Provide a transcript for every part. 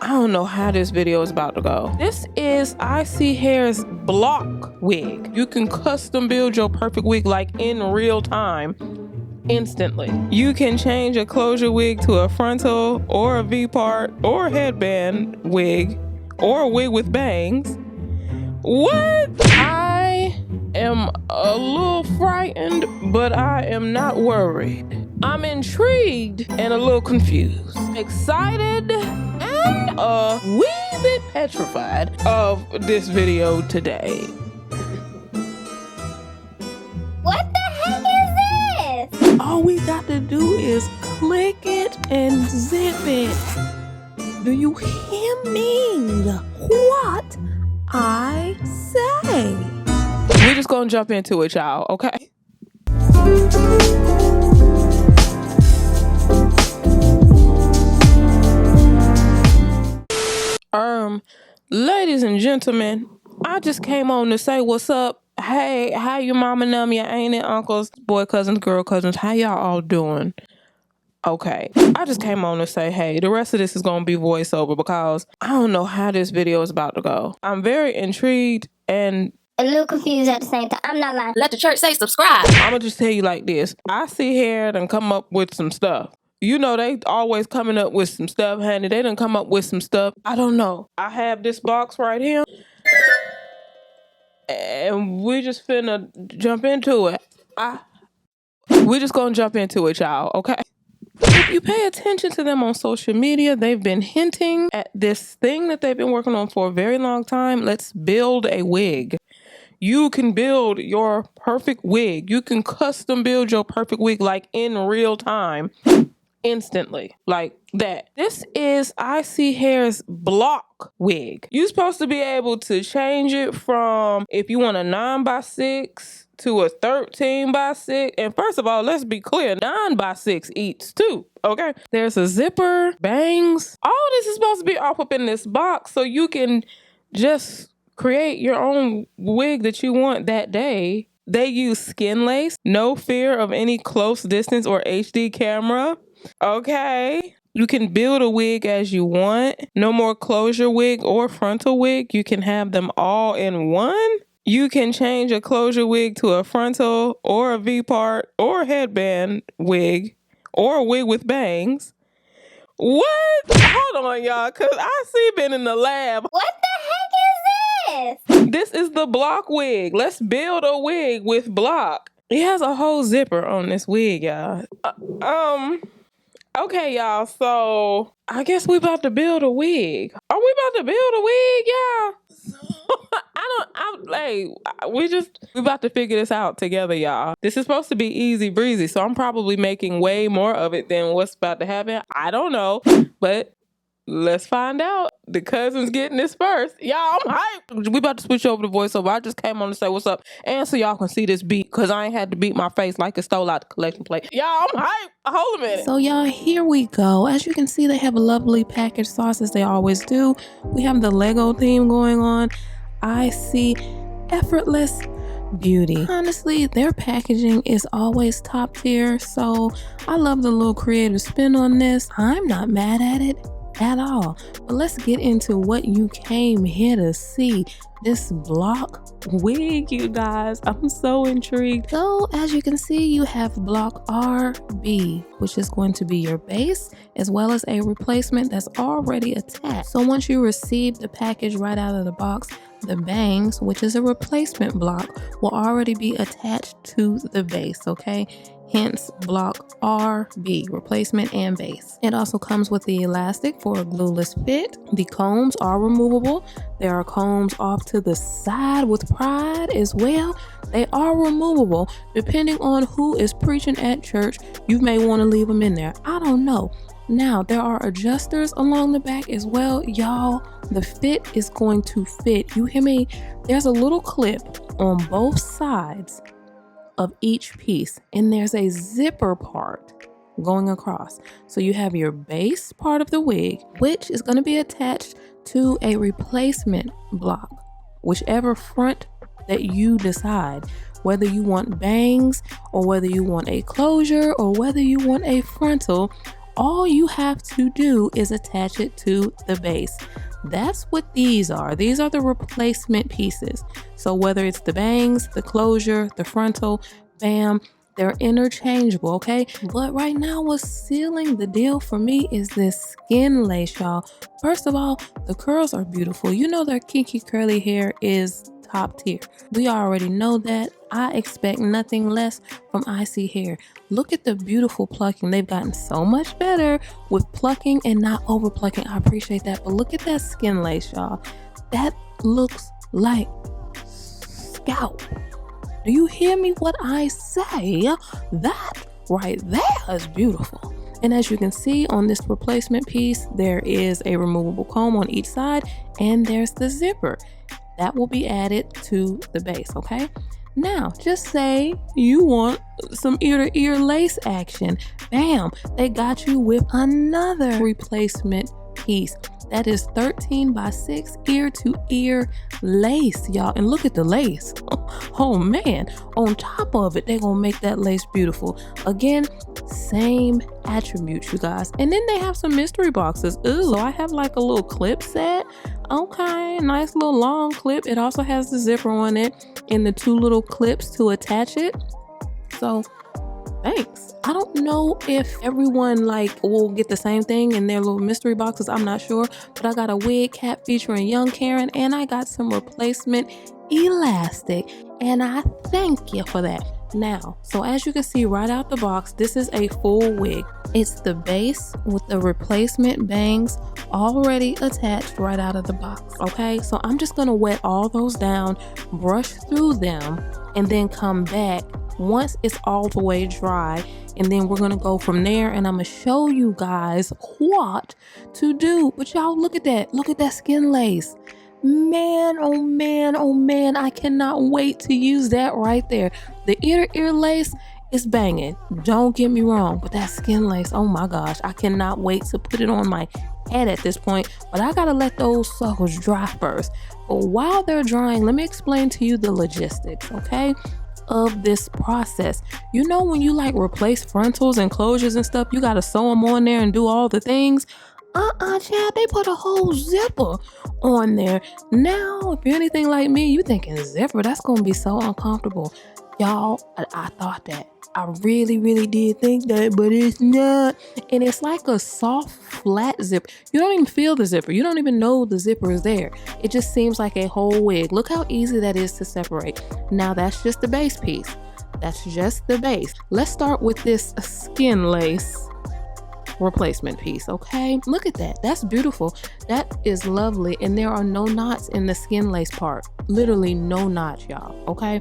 I don't know how this video is about to go. This is ISEE Block Wig. You can custom build your perfect wig like in real time, instantly. You can change a closure wig to a frontal or a V-part or a headband wig or a wig with bangs. What? I am a little frightened, but I am not worried. I'm intrigued and a little confused, excited and a wee bit petrified of this video today. What the heck is this? All we got to do is click it and zip it. Do you hear me? What I say? We're just gonna jump into it, y'all, okay? Ladies and gentlemen, I just came on to say what's up. Hey, how your mama and them, your auntie, uncles, boy cousins, girl cousins, how y'all all doing? Okay, I just came on to say, hey, the rest of this is gonna be voiceover because I don't know how this video is about to go. I'm very intrigued and A little confused at the same time. I'm not lying. Let the church say subscribe. I'm gonna just tell you like this. I see here and come up with some stuff. You know, they always coming up with some stuff, honey. They done come up with some stuff. I don't know. I have this box right here. And we just finna jump into it. We're just gonna jump into it, y'all, okay? If you pay attention to them on social media, they've been hinting at this thing that they've been working on for a very long time. Let's build a wig. You can build your perfect wig. You can custom build your perfect wig like in real time, instantly, like that. This is ISEE Block Wig. You're supposed to be able to change it from if you want a 9x6 to a 13x6. And first of all, let's be clear, 9x6 eats too, okay? There's a zipper, bangs. All this is supposed to be off up in this box so you can just create your own wig that you want that day. They use skin lace, no fear of any close distance or HD camera. Okay. You can build a wig as you want. No more closure wig or frontal wig. You can have them all in one. You can change a closure wig to a frontal or a V-part or a headband wig or a wig with bangs. What? Hold on, y'all, because I see been in the lab. What the heck is this? This is the block wig. Let's build a wig with block. It has a whole zipper on this wig, y'all. Okay, y'all, so I guess we about to build a wig. Are we about to build a wig, y'all? We about to figure this out together, y'all. This is supposed to be easy breezy, so I'm probably making way more of it than what's about to happen. I don't know, but let's find out. The cousin's getting this first. Y'all, I'm hyped. We about to switch over to voiceover. I just came on to say what's up. And so y'all can see this beat, because I ain't had to beat my face like it stole out the collection plate. Y'all, I'm hyped. Hold a minute. So y'all, here we go. As you can see, they have a lovely packaged sauce as they always do. We have the Lego theme going on. I see effortless beauty. Honestly, their packaging is always top tier. So I love the little creative spin on this. I'm not mad at it at all. But let's get into what you came here to see. This block wig, you guys. I'm so intrigued. So as you can see, you have block RB, which is going to be your base, as well as a replacement that's already attached. So once you receive the package right out of the box, the bangs, which is a replacement block, will already be attached to the base, okay? Hence block RB, replacement and base. It also comes with the elastic for a glueless fit. The combs are removable. There are combs off to the side with pride as well. They are removable. Depending on who is preaching at church, you may want to leave them in there. I don't know. Now, there are adjusters along the back as well. Y'all, the fit is going to fit. You hear me? There's a little clip on both sides of each piece, and there's a zipper part going across. So you have your base part of the wig, which is going to be attached to a replacement block, whichever front that you decide, whether you want bangs or whether you want a closure or whether you want a frontal all you have to do is attach it to the base. That's what these are. These are the replacement pieces. So whether it's the bangs, the closure, the frontal, bam, they're interchangeable, okay? But right now what's sealing the deal for me is this skin lace, y'all. First of all, the curls are beautiful. You know their kinky curly hair is top tier. We already know that. I expect nothing less from ISEE hair. Look at the beautiful plucking. They've gotten so much better with plucking and not over plucking. I appreciate that. But look at that skin lace, y'all. That looks like scalp. Do you hear me what I say? That right there is beautiful. And as you can see on this replacement piece, there is a removable comb on each side and there's the zipper. That will be added to the base, okay? Now, just say you want some ear-to-ear lace action. Bam, they got you with another replacement piece. That is 13 by 6 ear-to-ear lace, y'all. And look at the lace. Oh man, on top of it, they're gonna make that lace beautiful. Again, same attributes, you guys. And then they have some mystery boxes. Ooh, so I have like a little clip set. Okay, nice little long clip. It also has the zipper on it and the 2 little clips to attach it. So thanks. I don't know if everyone like will get the same thing in their little mystery boxes. I'm not sure, but I got a wig cap featuring young Karen and I got some replacement elastic and I thank you for that. Now, so as you can see right out the box, this is a full wig. It's the base with the replacement bangs already attached right out of the box, okay? So I'm just gonna wet all those down, brush through them, and then come back once it's all the way dry, and then we're gonna go from there and I'm gonna show you guys what to do. But y'all, look at that skin lace. Man, oh man, oh man, I cannot wait to use that right there. The ear-to-ear lace is banging, don't get me wrong, but that skin lace, oh my gosh, I cannot wait to put it on my head at this point, but I gotta let those suckers dry first. But while they're drying, let me explain to you the logistics, okay, of this process. You know when you like replace frontals and closures and stuff, you gotta sew them on there and do all the things. Chad, they put a whole zipper on there. Now, if you're anything like me, you thinking zipper, that's gonna be so uncomfortable. Y'all, I thought that. I really, really did think that, but it's not. And it's like a soft, flat zipper. You don't even feel the zipper. You don't even know the zipper is there. It just seems like a whole wig. Look how easy that is to separate. Now, that's just the base piece. That's just the base. Let's start with this skin lace replacement piece, okay? Look at that. That's beautiful. That is lovely. And there are no knots in the skin lace part. Literally no knots, y'all, okay?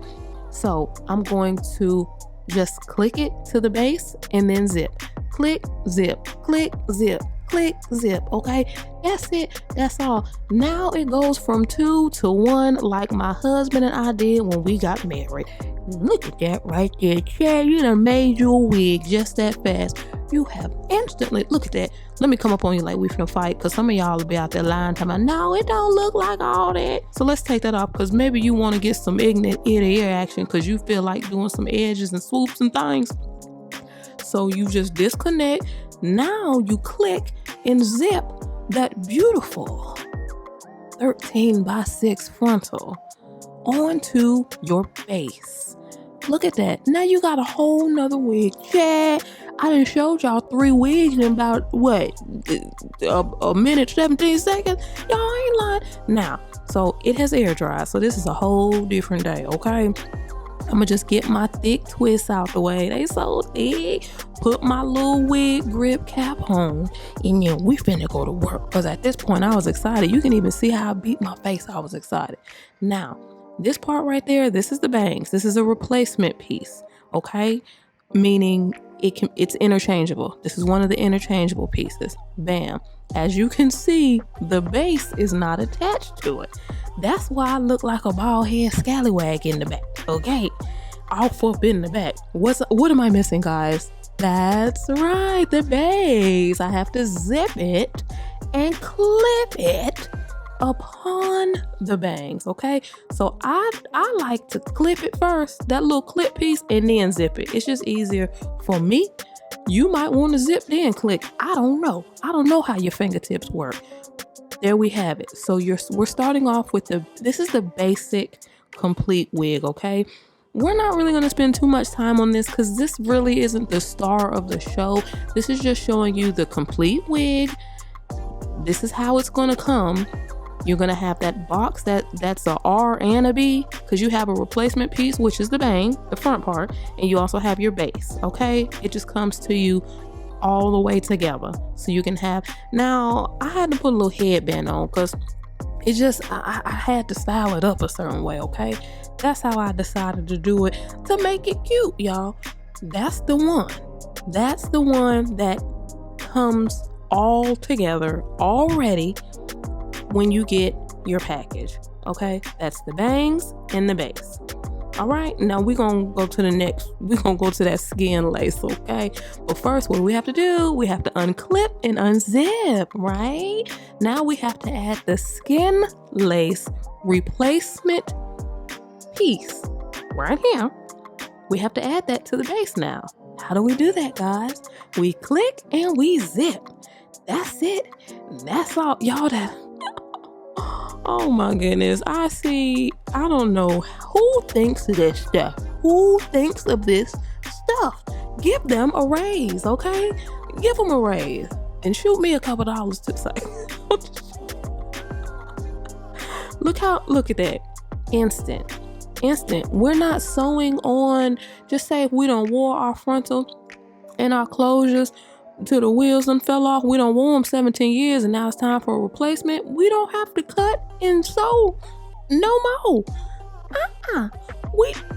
So I'm going to just click it to the base and then zip. Click, zip, click, zip, click, zip, okay? That's it. That's all. Now it goes from 2 to 1 like my husband and I did when we got married. Look at that right there. Chad, you done made your wig just that fast. You have instantly, look at that. Let me come up on you like we finna fight, because some of y'all will be out there lying to me. No, it don't look like all that. So let's take that off, because maybe you want to get some ignorant ear-to-ear action because you feel like doing some edges and swoops and things. So you just disconnect. Now you click and zip that beautiful 13 by 6 frontal onto your base. Look at that. Now you got a whole nother wig. Chad, I done showed y'all 3 wigs in about, what, a minute, 17 seconds? Y'all ain't lying. Now, so it has air dried, so this is a whole different day, okay? I'm gonna just get my thick twists out the way. They so thick. Put my little wig grip cap on, and then we finna go to work. Because at this point, I was excited. You can even see how I beat my face. I was excited. Now, this part right there, this is the bangs. This is a replacement piece, okay? Meaning it's interchangeable. This is one of the interchangeable pieces. Bam. As you can see, the base is not attached to it. That's why I look like a bald head scallywag in the back, okay? Off up in the back. What am I missing, guys? That's right, the base. I have to zip it and clip it upon the bangs, okay? So I like to clip it first, that little clip piece, and then zip it. It's just easier for me. You might want to zip then click. I don't know how your fingertips work. There we have it. So we're starting off with this is the basic complete wig, okay? We're not really going to spend too much time on this because this really isn't the star of the show. This is just showing you the complete wig. This is how it's going to come. You're going to have that box that's a R and a B because you have a replacement piece, which is the bang, the front part, and you also have your base, okay? It just comes to you all the way together. So you can have, now I had to put a little headband on because it just, I had to style it up a certain way, okay? That's how I decided to do it to make it cute, y'all. That's the one. That's the one that comes all together already when you get your package, okay? That's the bangs and the base. All right, now we're gonna go to that skin lace, okay? But first, what do we have to do? We have to unclip and unzip, right? Now we have to add the skin lace replacement piece right here. We have to add that to the base now. How do we do that, guys? We click and we zip. That's it. That's all, y'all. Oh my goodness. I don't know who thinks of this stuff. Who thinks of this stuff? Give them a raise, okay? Give them a raise and shoot me a couple dollars to say. Look at that. Instant. We're not sewing on, just say if we don't wore our frontal and our closures till the wheels done fell off. We don't wore them 17 years and now it's time for a replacement. We don't have to cut and sew no more.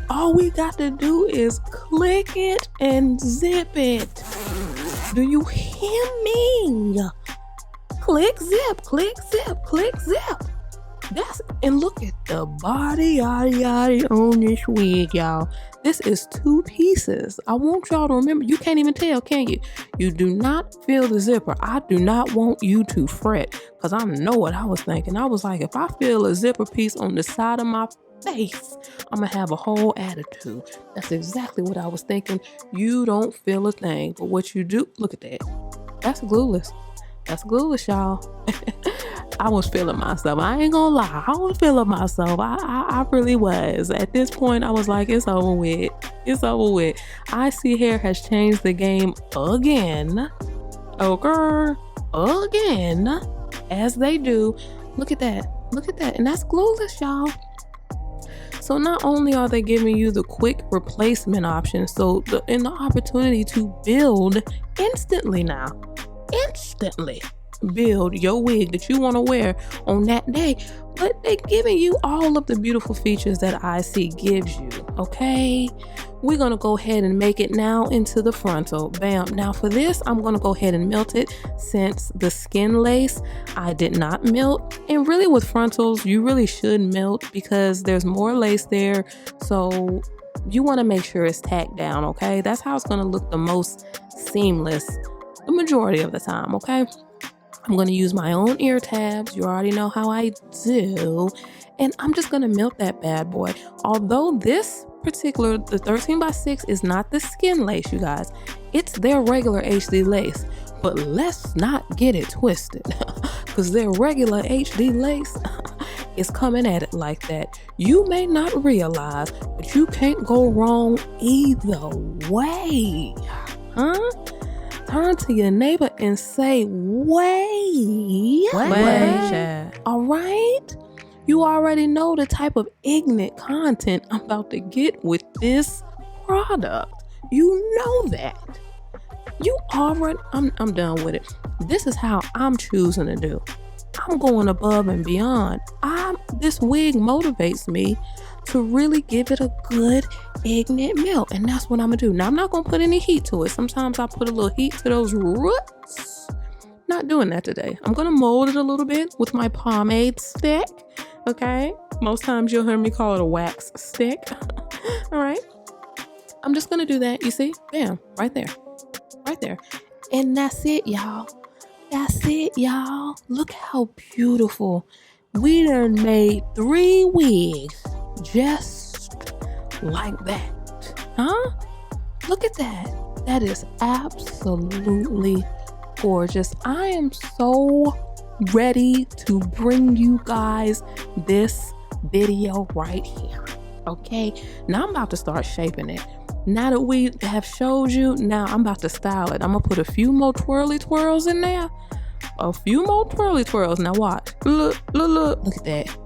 All we got to do is click it and zip it. Do you hear me? Click, zip, click, zip, click, zip. And look at the body yaddy on this wig, y'all. This is 2 pieces. I want y'all to remember, you can't even tell, can you? You do not feel the zipper. I do not want you to fret because I know what I was thinking. I was like, if I feel a zipper piece on the side of my face, I'm gonna have a whole attitude. That's exactly what I was thinking. You don't feel a thing, but what you do, look at that. That's glueless. That's glueless, y'all. I was feeling myself. I ain't gonna lie. I was feeling myself. I really was. At this point, I was like, it's over with. It's over with. ISEE Hair has changed the game again. Okay. Again. As they do. Look at that. Look at that. And that's glueless, y'all. So not only are they giving you the quick replacement option, and the opportunity to build instantly now. Instantly build your wig that you want to wear on that day, but they're giving you all of the beautiful features that ISEE gives you, okay? We're going to go ahead and make it now into the frontal. Bam. Now for this, I'm going to go ahead and melt it since the skin lace, I did not melt. And really with frontals, you really should melt because there's more lace there. So you want to make sure it's tacked down, okay? That's how it's going to look the most seamless the majority of the time, okay? I'm going to use my own ear tabs. You already know how I do. And I'm just going to melt that bad boy. Although this particular, the 13x6 is not the skin lace, you guys. It's their regular HD lace. But let's not get it twisted. Because their regular HD lace is coming at it like that. You may not realize, but you can't go wrong either way. Huh? Turn to your neighbor and say, wait. All right? You already know the type of ignorant content I'm about to get with this product. You know that. You already, I'm done with it. This is how I'm choosing to do. I'm going above and beyond. This wig motivates me to really give it a good ignorant melt, and that's what I'm gonna do. Now I'm not gonna put any heat to it. Sometimes I put a little heat to those roots. Not doing that today. I'm gonna mold it a little bit with my pomade stick. Okay, most times you'll hear me call it a wax stick. All right, I'm just gonna do that. You see, bam, right there, and that's it, y'all. That's it, y'all. Look how beautiful. We done made 3 wigs just like that. Huh? Look at that. That is absolutely gorgeous. I am so ready to bring you guys this video right here. Okay, now I'm about to start shaping it. Now that we have showed you, now I'm about to style it. I'm gonna put a few more twirly twirls in there. A few more twirly twirls. Now watch. Look at that.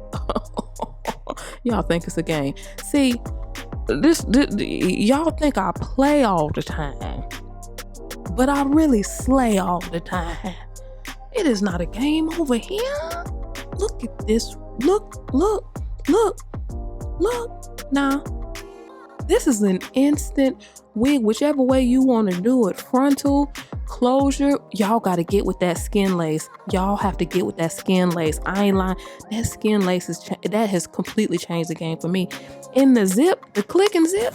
Y'all think it's a game. See, this y'all think I play all the time, but I really slay all the time. It is not a game over here. Look at this. Look. Now, this is an instant wig, whichever way you want to do it. Frontal, closure, y'all got to get with that skin lace. Y'all have to get with that skin lace. I ain't lying. That skin lace that has completely changed the game for me. In the zip, the click and zip,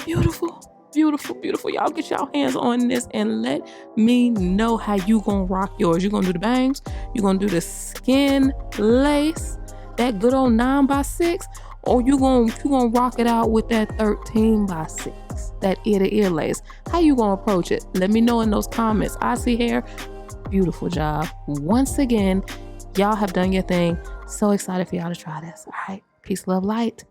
beautiful. Y'all get y'all hands on this and let me know how you gonna rock yours. You gonna do the bangs? You gonna do the skin lace, that good old 9x6, or you gonna rock it out with that 13x6, that ear-to-ear lace? How you gonna approach it? Let me know in those comments. I see hair. Beautiful job. Once again, y'all have done your thing. So excited for y'all to try this. All right. Peace, love, light.